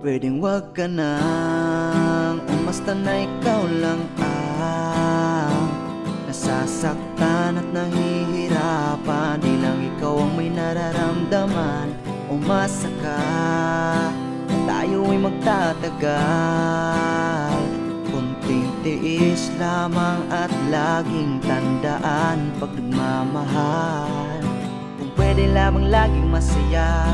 Pwedeng wag ka nang umasta na ikaw lang ang nasasaktan at nahihirapan. Di lang ikaw ang may nararamdaman. Umasa ka, tayo ay magtatagal. Kunting tiis lamang at laging tandaan pag nagmamahal. Kung pwede lamang laging masaya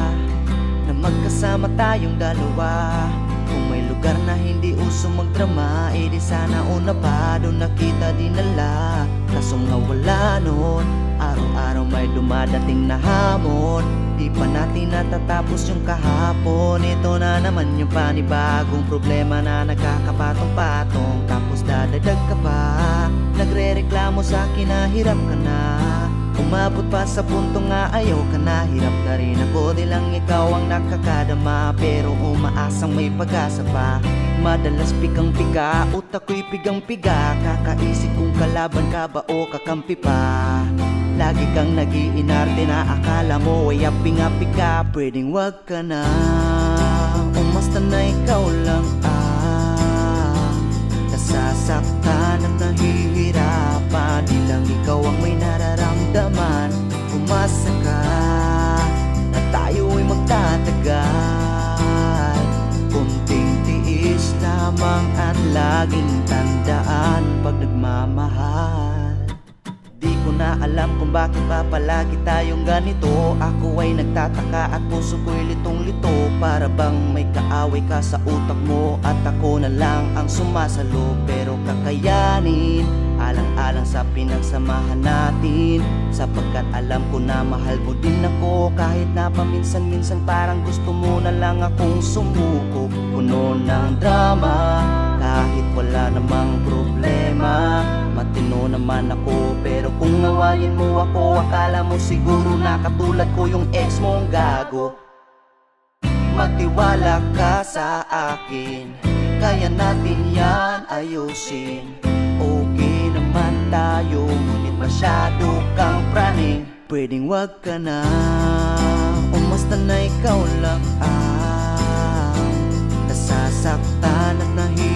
na magkasama tayong dalawa. Kung may lugar na hindi uso magdrama, eh di sana una pa doon nakita dinala. Kaso nga wala nun, araw-araw may dumadating na hamon. Di pa natin natatapos yung kahapon. Ito na naman yung panibagong problema na nagkakapatong-patong. Tapos dadadag ka pa, nagre-reklamo sa akin na hirap ka na. Umabot pa sa punto nga ayaw ka na. Hirap na rin ako, di lang ikaw ang nakakadama. Pero umaasang may pag-asa pa. Madalas pigang-piga, utak ko'y pigang-piga. Kakaisip kung kalaban ka ba o kakampi pa. Lagi kang nag-iinarte na akala mo ay aping-api ka. Pwedeng wag ka na, umasta na ikaw lang ang nasasaktan at nahihirapan. Di lang ikaw ang may nararamdaman. Umasa ka na tayo ay magtatagal. Kunting tiis lamang at laging tandaan pag nagmamahal. Di ko na alam kung bakit ba palagi tayong ganito. Ako ay nagtataka at puso ko'y litong-lito. Para bang may kaaway ka sa utak mo at ako na lang ang sumasalo. Pero kakayanin, alang-alang sa pinagsamahan natin. Sapagkat alam ko na mahal mo din ako. Kahit na paminsan-minsan parang gusto mo na lang akong sumuko. Puno ng drama, kahit wala namang problema. Matino naman ako, pero kung ngawayin mo ako, akala mo siguro na katulad ko yung ex mong gago. Magtiwala ka sa akin, kaya natin yan ayusin. Okay naman tayo, ngunit masyado kang praning. Pwedeng wag ka na, umasta na ikaw lang ang nasasaktan at nahihirapan.